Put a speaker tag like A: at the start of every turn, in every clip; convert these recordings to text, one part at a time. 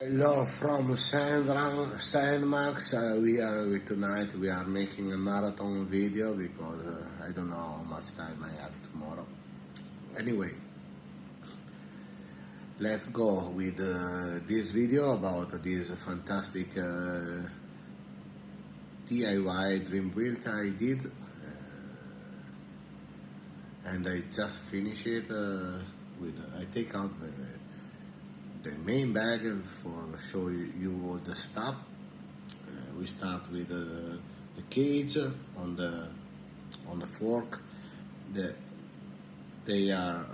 A: Hello from Sandmax. Tonight. We are making a marathon video because I don't know how much time I have tomorrow. Anyway, let's go with this video about this fantastic DIY dream build I did, and I just finished it. I take out the main bag for show you all the stuff. We start with the cage on the fork. They are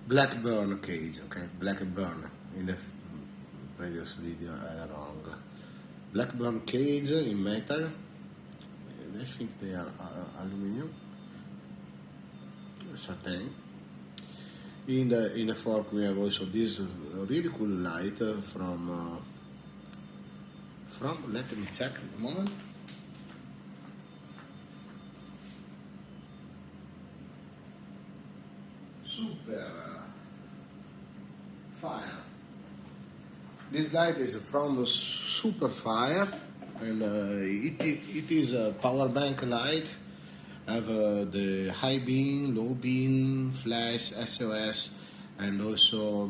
A: Blackburn cage, okay? Blackburn. In the previous video I wrong. Blackburn cage in metal. I think they are aluminum, satin. In the fork we have also this really cool light from let me check a moment. Super Fire. This light is from Super Fire, and it is a power bank light. Have the high beam, low beam, flash, SOS, and also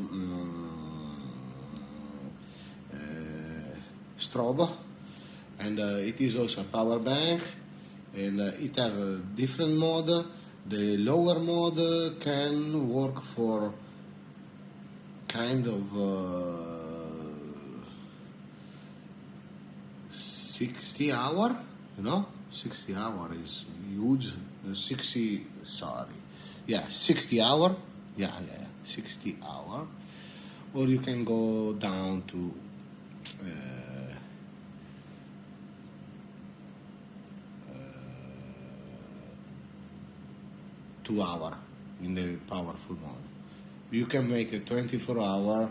A: strobe. And it is also a power bank, and it have a different mode. The lower mode can work for kind of 60 hour, 60 hour is huge. 60 hour. Yeah, 60 hour. Or you can go down to 2 hour in the powerful mode. You can make a 24 hour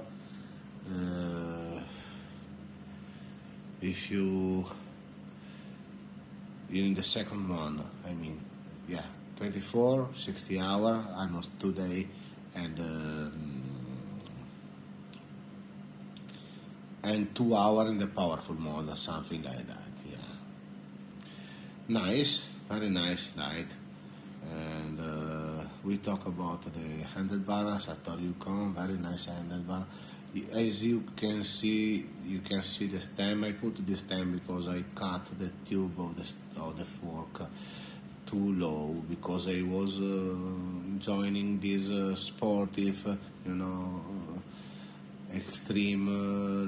A: if you in the second one. 24, 60 hour, almost 2 days, and 2 hour in the powerful mode, something like that. Yeah, nice, very nice light. And we talk about the handlebar, Sator Yukon, very nice handlebar. As you can see the stem. I put the stem because I cut the tube of the fork too low, because I was joining this sportive, extreme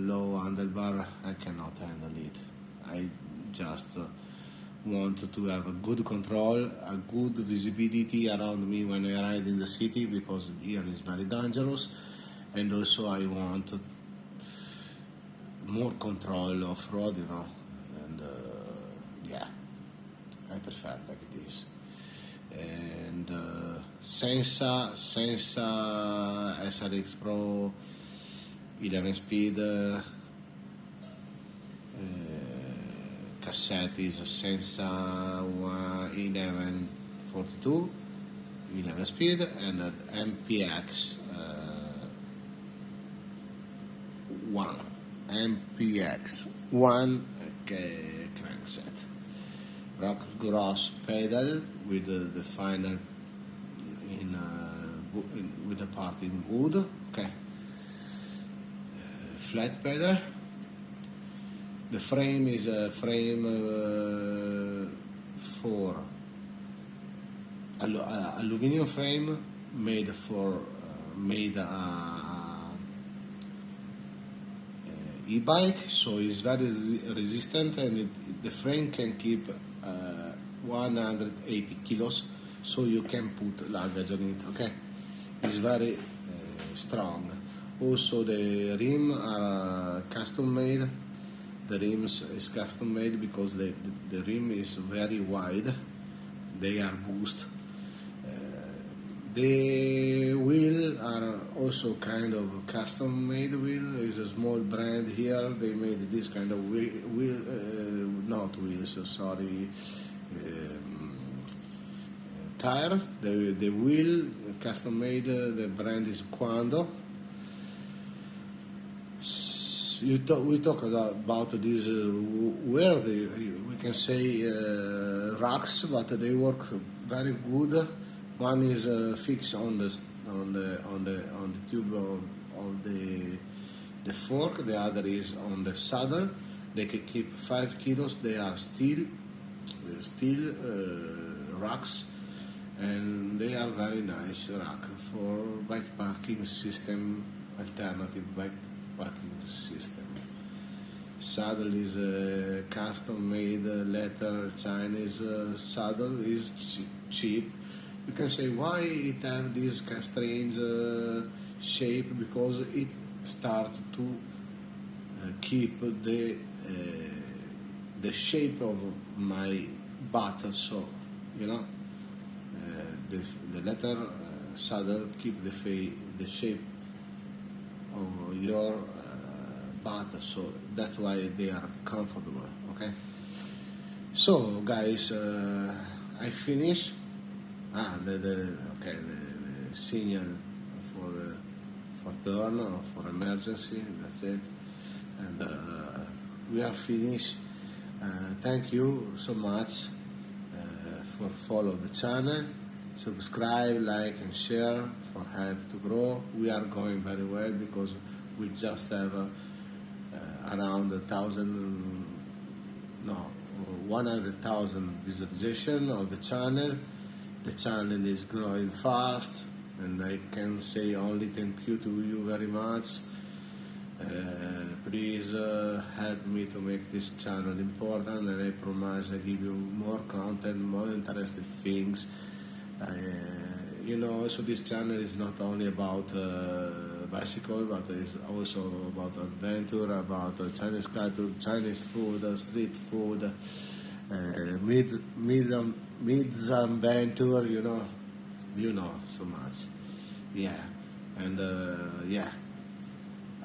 A: low handlebar. I cannot handle it. I just want to have a good control, a good visibility around me when I ride in the city, because here is very dangerous. And also I want more control off-road, and I prefer like this. And Sensa SRX Pro 11 speed, cassette is Sensa 1142 11 speed, and MPX 1 crankset. Rock gross pedal with the final with the part in wood. Okay. Flat pedal. The frame is a frame for aluminum frame made e-bike, so it's very resistant, and the frame can keep 180 kilos, so you can put luggage on it. Okay, it's very strong. Also the rim are custom made. The rims is custom made because the rim is very wide. They are boost. The wheel are also kind of custom made wheel. Is a small brand here. They made this kind of tire. The wheel custom made. The brand is Quando. we talk about these weird, we can say racks, but they work very good. One is fixed on the tube of the fork. The other is on the saddle. They can keep 5 kilos. They are steel racks, and they are very nice rack for backpacking system, alternative backpacking system. Saddle is a custom made leather Chinese saddle, is cheap. You can say why it have this kind of strange shape, because it start to keep the shape of my butt, so you know the leather saddle keep the shape of your butt, so that's why they are comfortable. Okay, so guys, I finish. The signal for turn or for emergency. That's it, and we are finished. Thank you so much for follow the channel, subscribe, like, and share for help to grow. We are going very well because we just have around 100,000 visualization of the channel. The channel is growing fast, and I can say only thank you to you very much. Please help me to make this channel important, and I promise I give you more content, more interesting things. So this channel is not only about bicycle, but it's also about adventure, about Chinese culture, Chinese food, street food, mid-adventure, you know so much. Yeah, and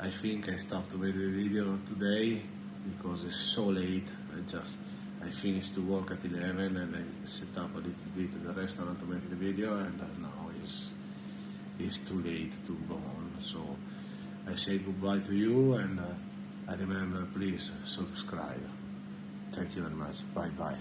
A: I think I stopped to make the video today because it's so late. I finished to work at 11 and I set up a little bit in the restaurant to make the video, and now it's too late to go on. So I say goodbye to you, and I remember, please subscribe. Thank you very much. Bye bye.